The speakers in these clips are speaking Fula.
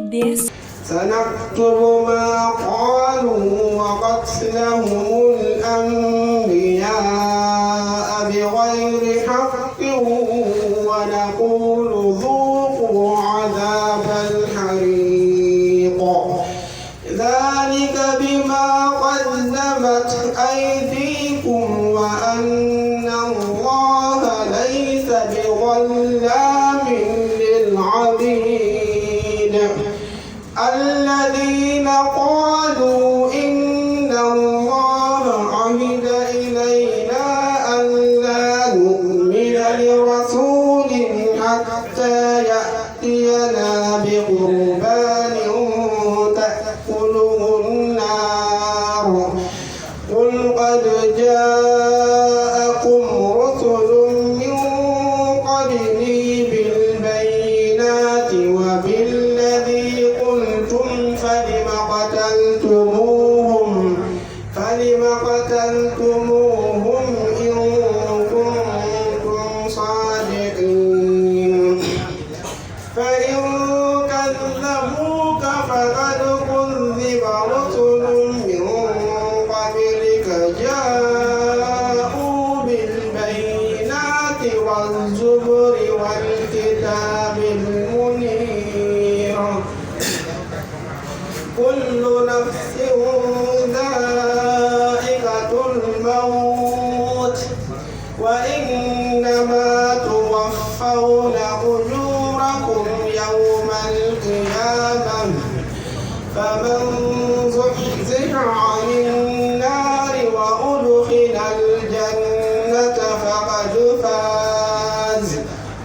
this. سنكتب ما قالوا وقتلهم الأنبياء بغير حق ونقول ذوقوا عذاب الحريق ذلك بما قدمت أيديكم وأن الله ليس بظلام للعبيد الذين قالوا إن الله عهد إلينا ألا نؤمن لرسول حتى يأتينا بقربان تأكله النار قل قد جاءكم رسل من قبلي بالبينات وبالذي قلتم فلم قتلتموهم إن كنتم صادقين فإن كذبوك فقد كذب رسل من قبلك جاءوا بالبينات والزبر والكتاب المنير كل نفس ذائقة الموت وإنما توفون أجوركم يوم القيامة فمن زحزح عن النار وأدخل الجنة فقد فاز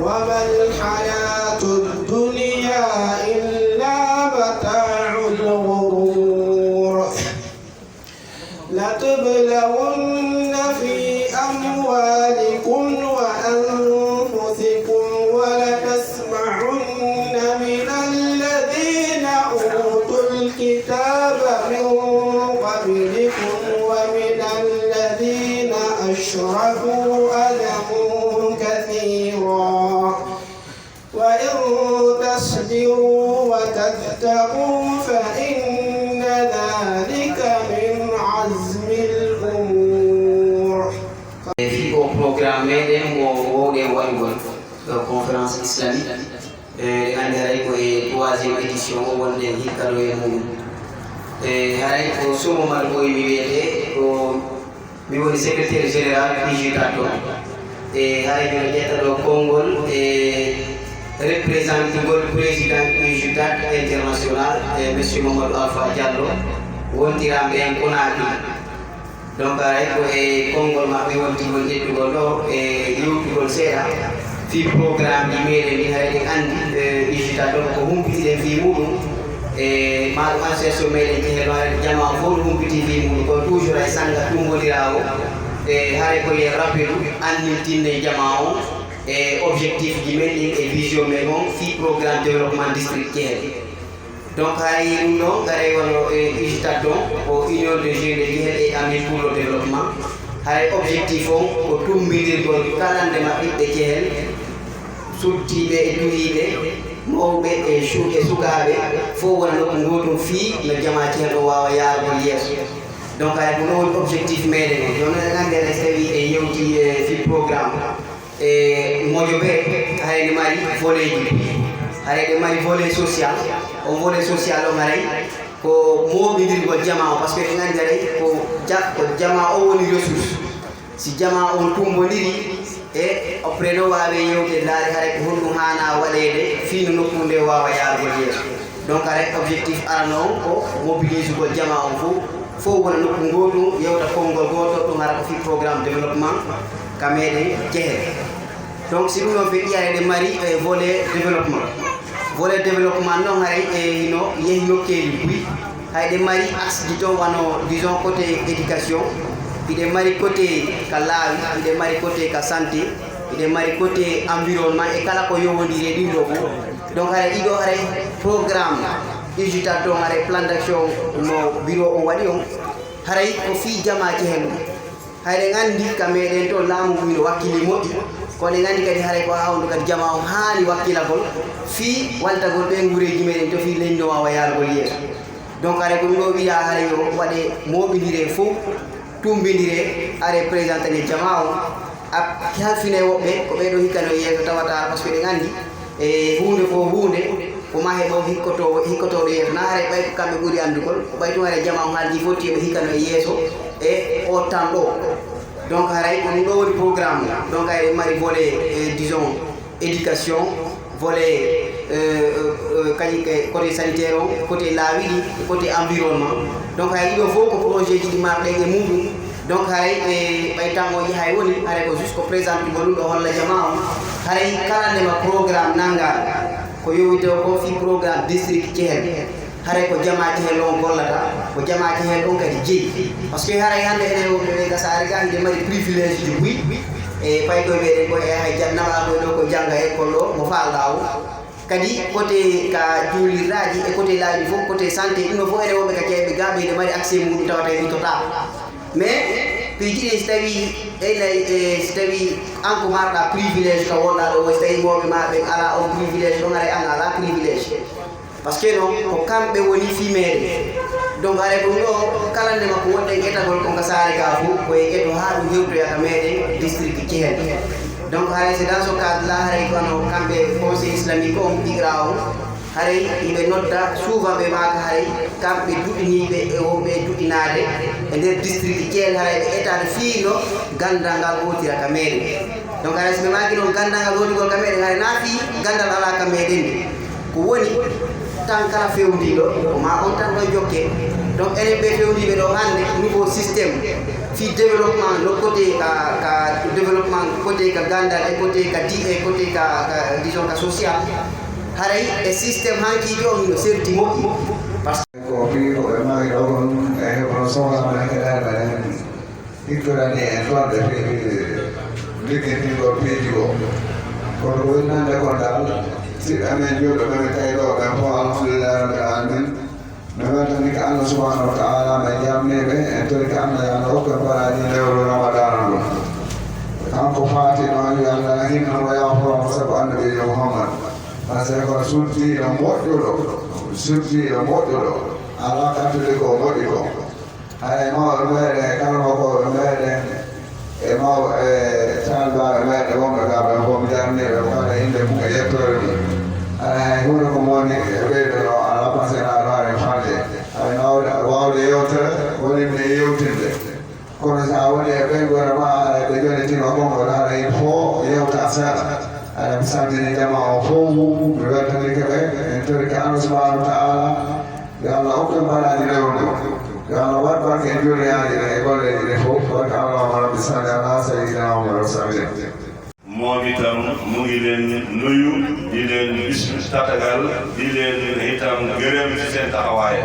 وما الحياة الدنيا إلا متاع الغرور لتبلون في أموالكم وأنفسكم ولتسمعن من الذين أوتوا الكتاب من قبلكم ومن الذين أشركوا أذى كثيرا وإن تصبروا وتتقوا فإن ذلك من عزم الأمور. Au programme de conférence islamique, andare ko e troisième édition wonde hikkalo e mum hay ko sumo mal ko mi wiyete ko mi woni secrétaire général PJTATO e hay ko jetta do kongol e représentant président PJTAT international monsieur Mamadou Alpha Diallo wontirambe en konaki donc ay ko e kongol mabbe wontigol jettugol do e yewtugol seeɗa fi programme ɗi meɗen ɗi hayɗen andi PJTATO ko humpitiɗen fi muɗum e maɗum association meɗen jehel waɗe jama fof no humpiti fi muɗum ko toujours ay sanga tumgodirawo e haray ko yen rappelu annitinne jama o e objectif ji men ɗin e vision men on fi programme développement district jehel donc hay ɗum ɗo garay wono PJTATO ko union de jeunes de jehel et amis pour le développement hay objectif on ko tumbidirgol kalande maɓɓiɓɓe jehel suttiɓe e duhiɓe mawɓe e sukaɓe fof wona nokku gotum fii no jama jehel o wawa yarugol yeeso donc hay ko ɗo woni objectif meɗen o jooni eɗen andi eɗen tawi e yewti fi programme e moƴo ɓe hayde mari volet ji hayde mari volet social on volet social o haray ko moɓidirgol jama o par ce que eɗen andi haray ko jama o woni ressource si jama on tumbodiri e après no wawe yewde laari haray ko honɗum hana waɗede fino nokku nde wawa yarugol yeeso donc haray objectif arano on ko mobilise gol jama on fof wona nokku gotum yewta konngol goto ɗum hara ko fi programme développement ka meɗen jehel donc si ɗum noon ɓe ƴiyare mari volet développement noon haray e no yehi nokkeji buyi hayɗe mari axe ji to wano disons côté éducation iɗe mari côté ka laawi iɗe mari côté ka santé iɗe mari côté environnement e kala ko yowodiri e ɗiɗo fof donc haray ɗiɗo haray programme PJTATO haray plan d'action no bureau on waɗi on haray ko fi jamaji hen hayɗen andi ka meɗen to laamu wino wakkili moƴƴi kono ngandi kadi haray ko hawndu kadi jama o haani wakkilagol fii waltagol ɓe ngureji meɗen to fii leñno wawa yargol yeeso donc haray ko ɗum ɗo wiya haray yo waɗe moɓidire fof tumbidire are présentane jama o halfine woɓɓe ko ɓeɗo hikkano yeeso tawata par ce que ɗe gandi e hunde fo hunde ko ma heɓo hikkotoɗo yeeso na haray ɓay ko kamɓe ɓuuri andugol ɓay tum haray jama o haalji fof tiɓe hikkano e yeeso e o temps ɗo donc haray ko ɗum ɗo woni programme donc hay mari volet disons éducation volet kadi côté sanitaire o côté laawi ɗi côté environnement donc hay ɗiɗo fof ko projet ji ɗi marɗe e muɗum donc haray ɓay tangoji hay woni haray ko juste ko présente ɗi ɗum ɗo holla jama o haray kala ndema programme nangal ko yowite ko fi programme district Thiel haray ko jamaji hen on gollata ko jamaji hen on kadi jeeyi par ce que haray hande ene ɓe gasare ga hide mari privilège de buy e pay koye meɗen ko e hay jannama koye ɗo ko jangga école o mo falɗa o kadi côté ka juulirɗaji e côté laaji fof côté santé ɗum ɗo fof ene wonɓe ka ceeɓe ga ɓeyde mari accès muɗum tawata e witota mais piiji ɗi so tawi eynay so tawi an ko marɗa privilège ka wonɗa ɗo so tawi moɓe ma ɓe ala on privilège ɗon haray an ala privilège par ce que non ko kamɓe woni fimeede donc haray ko ɗum ɗo kala ndema ko wonɗen etagol konka saare ga fof koye eto ha ɗum hewtoyata meɗen district Thiel donc haray c'est dans ce cadre là haray kono kamɓe conseil islamique on ɗigra o haray yimɓe nodda souvent ɓe maka haray kamɓe duɗiniɓe e wonɓe duɗinade e nder district Thiel haray ɓe etade fiino gandal ngal wotira ka meɗen donc haray so ɓe maki noon gandal ngal wotigol ka meɗen haray na fi gandal ala ka meɗen de ko woni tan kala fewdiɗo ko ma on tan ɗo jokke donc enen ɓe fewdiɓe ɗo hande nouveau systéme fi développement no côté ka développement côté ka gandal e côté ka di e côté ka disons ka social haray e systéme hankijo on no serti moƴƴi par ce ko fi ko ɓe mari ɗo kon e heɓono sohlama heɗaɓe en hiktorani en ɗonɗe fi ligguintigol piiji o kono ko winnande ko dal siɗɗo amen juuɗo ɓeɓe tawi ɗo ɓen fof alhamdulillah rabbil alamin mi weltani ko Allah subhanahu wa taala ɓe jamniɓe en tori ko Allah yo Allah hokka baraji lewru ramadana ɗum kanko faati noon yo Allah hinnomo yaforomo sabu annabijo Muhammad par ce que ko surtiɗo moƴƴuɗo ala kattude ko moƴƴi ko hay mawɓe meɗen kala koɓe meɗen e mawɓe e talbaɓe meɗen wonɓe ga ɓen fof mi jarniɓe kala inde mum e yettore mum aɗa hay hunde ko moni e ɓeyde ɗo ala pasinaɗo hare falde hay wawde yewtere wonimne yewtinde kono sa woni e ɓeygore ma aɗa ɓe jonitino ɓongol haɗa il faut yewta seeɗa aɗa mi salmini jama o fof mi weltanike ɓe en tori ko Allah subhanahu wa taala yo Allah hokku baraji lewru yo Allah waɗ barke e juuriyaji ɗe e golleji ɗe fof barka allahumma rabbi salli ala sayyidina Muhammad wa sallim moom itam mu ngi leen nuyu di leen bis tatagal di leen itam gërëm ci seen taxawaay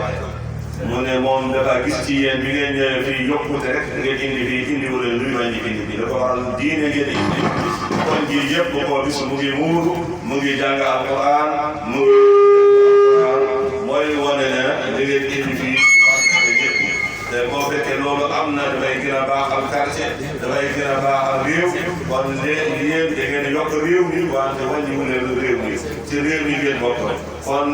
mu ne moom dafa gis ci yéen bi ngeen ñëwee fii yokkute rek ngeen indi fii indi wala nuyu wañ indi fii dafa waral diine ngeen indi kon ji yëpp bu ko bis mu ngi muuru mu ngi jàng alquran mu ngi mooy wane ne li ngeen indi fii te boo fekkee loolu am na dafay gën a baaxal quartier dafay gën a baaxal réew kon yéen da ngeen yokk réew mi wante wàññiwu leen réew mi ci réew mi ngeen bokk kon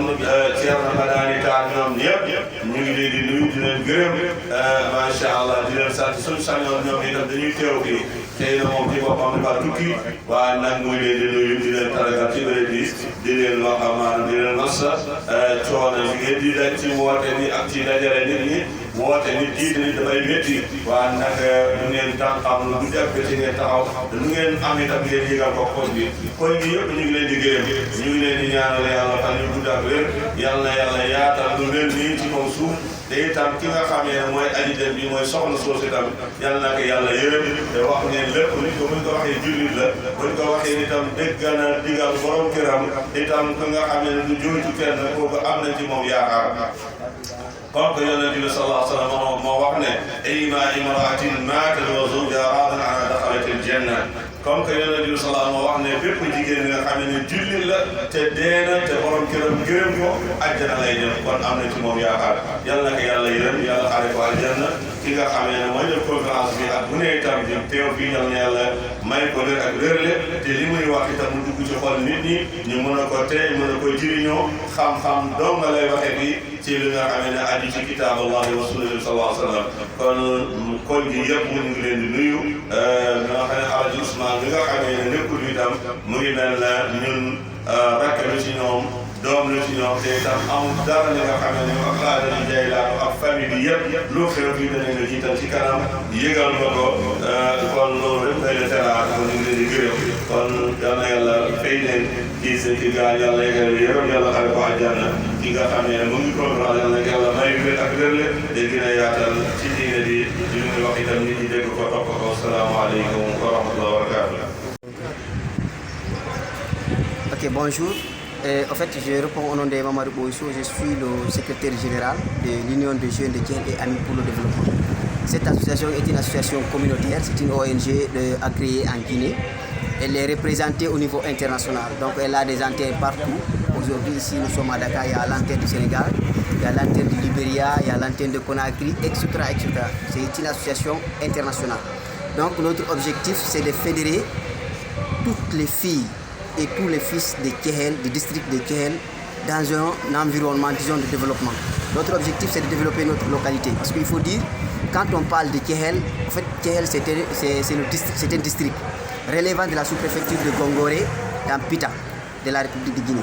Thierno Madani Tall ñoom ñëpp ñu ngi leen di nuyu di leen gërëm macha allah di leen sant suñu sañoon ñoom itam dañuy teew fii tey na moom ci boppam dafa tukki waaye nag muy leen di nuyu di leen taragal ci bëre bi di leen wax amaana di leen massa coono bi ngeen di daj ci woote ni ak ci dajale nit ñi woote nit jiite nit dafay métti waaye nag du ngeen xam lu du def ci ngeen taxaw lu ngeen am itam ngeen yëgal ko koñ bi koñ bi yëpp ñu ngi leen di gërëm ñu ngi leen di ñaanal yàlla fan yu gudd ak wér yal na yàlla yaatal lu mel nii ci kaw suuf te itam ki nga xamee ne mooy aji dem bi mooy soxna soosu itam yal na ko yàlla yërëm te wax ngeen lépp nit ko buñ ko waxee jullit la buñ ko waxee itam dégg na digal borom këram itam ki nga xamee ne du jooytu kenn kooku am na ci moom yaakaar kon ko yonent bi sallallahu alayhi wa sallam moo wax ne ayma imraatin maatat wa zawjuha raadin anha daxalat aljanna comme que yonent bi sallallahu moo wax ne bépp jigéen nga xam ne jullit la te deena te borom këram gërëm ko àjjana lay dem kon am na ci moom yaakaar yal na ko yàlla yërëm yàlla xaare ko aljanna ki nga xamee ne mooy def conférence bi ak bu ne itam di teew fii ñal ne yàlla may ko wér ak wérle te li muy wax itam mu dugg ci xol nit ñi ñu mën a ko tey mën a ko jëriñoo xam-xam dong nga lay waxee bi ci li nga xamee ne aju ci kitaab Allahi wa sunnati sallallahu alayhi wa sallam kon gi yëpp mu ngi leen di nuyu nga xam ne Alaaji Ousmane bi nga xamee ne nekkul itam mu ngi mel ne ñun rakk lu ci ñoom doom la ci ñoom te itam amul dara li nga xam ne ak laada di jaay laa ak famille bi yëpp loo xew fii danañ la jiital ci kanam yëgal nga ko kon loolu rek day la teraat kon ñu ngi leen di gërëm kon yal na yàlla fay leen ci seen ci gaal yàlla yëgal yërëm yàlla xare ko àjjana ki nga xam ne mu ngi programme yàlla yàlla may wér ak wérle te gën a yaatal ci diine di li muy wax itam nit ñi dégg ko topp ko salaamaaleykum wa rahmatulah wa barakatuh. Ok, bonjour. En fait, je réponds au nom de Mamadou Boissou. Je suis le secrétaire général de l'Union des jeunes de Thiel et Amis pour le développement. Cette association est une association communautaire, c'est une ONG agréée en Guinée. Elle est représentée au niveau international, donc elle a des antennes partout. Aujourd'hui, ici, nous sommes à Dakar, il y a l'antenne du Sénégal, il y a l'antenne du Libéria, il y a l'antenne de Conakry, etc. etc. C'est une association internationale. Donc notre objectif, c'est de fédérer toutes les filles et tous les fils de Kehel, du district de Kehel, dans un environnement, disons, de développement. Notre objectif, c'est de développer notre localité. Parce qu'il faut dire, quand on parle de Kehel, en fait, Kehel, c'est un district relevant de la sous-préfecture de Gongoré, dans Pita, de la République de Guinée.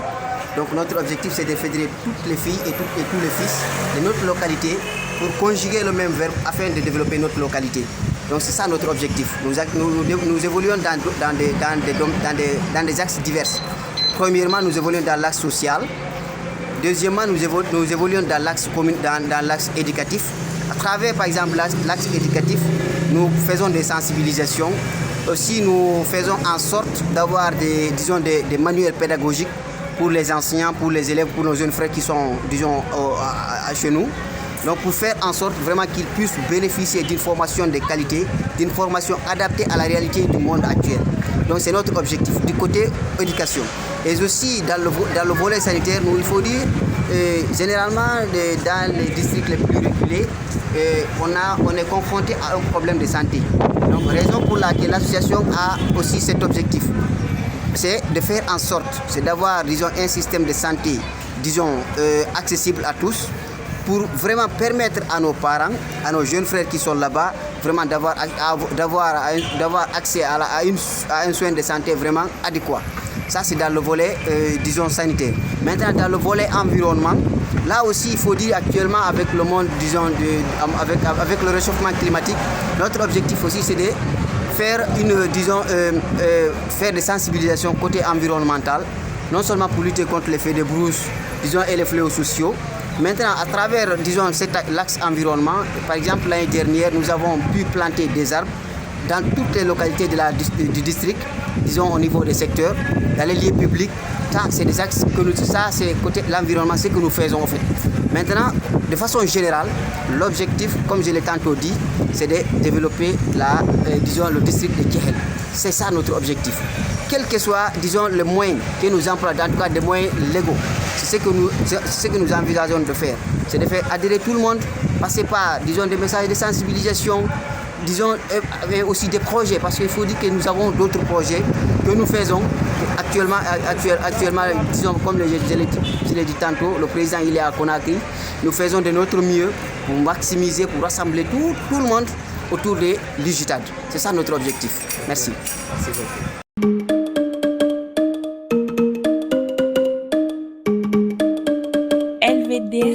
Donc notre objectif, c'est de fédérer toutes les filles et tous les fils de notre localité pour conjuguer le même verbe afin de développer notre localité. Donc c'est ça notre objectif. Nous évoluons dans des axes divers. Premièrement, nous évoluons dans l'axe social. Deuxièmement, nous évoluons dans l'axe éducatif. À travers, par exemple, l'axe éducatif, nous faisons des sensibilisations. Aussi, nous faisons en sorte d'avoir des manuels pédagogiques pour les enseignants, pour les élèves, pour nos jeunes frères qui sont, disons, chez nous. Donc pour faire en sorte vraiment qu'ils puissent bénéficier d'une formation de qualité, d'une formation adaptée à la réalité du monde actuel. Donc c'est notre objectif du côté éducation. Et aussi dans le volet sanitaire, il faut dire, généralement dans les districts les plus reculés, on est confronté à un problème de santé. Donc raison pour laquelle l'association a aussi cet objectif. C'est de faire en sorte, c'est d'avoir, disons, un système de santé, disons, accessible à tous, pour vraiment permettre à nos parents, à nos jeunes frères qui sont là-bas, vraiment d'avoir accès à un soin de santé vraiment adéquat. Ça, c'est dans le volet, disons, sanitaire. Maintenant, dans le volet environnement, là aussi, il faut dire actuellement, avec le monde, disons, avec le réchauffement climatique, notre objectif aussi, c'est de faire faire des sensibilisations côté environnemental, non seulement pour lutter contre l'effet de brousse, disons, et les fléaux sociaux. Maintenant, à travers, disons, l'axe environnement, par exemple, l'année dernière, nous avons pu planter des arbres dans toutes les localités du district, disons, au niveau des secteurs, dans les lieux publics. Ça, c'est des axes ça, c'est côté l'environnement, c'est ce que nous faisons, en fait. Maintenant, de façon générale, l'objectif, comme je l'ai tantôt dit, c'est de développer disons, le district de Kehel. C'est ça notre objectif. Quel que soit, disons, le moyen que nous employons, en tout cas des moyens légaux, c'est ce que nous envisageons de faire. C'est de faire adhérer tout le monde, passer par, disons, des messages de sensibilisation, disons, et aussi des projets, parce qu'il faut dire que nous avons d'autres projets que nous faisons actuellement, disons, comme je l'ai dit tantôt, le président il est à Conakry, nous faisons de notre mieux pour maximiser, pour rassembler tout le monde autour de l'UJTAD. C'est ça notre objectif. Merci. LVDS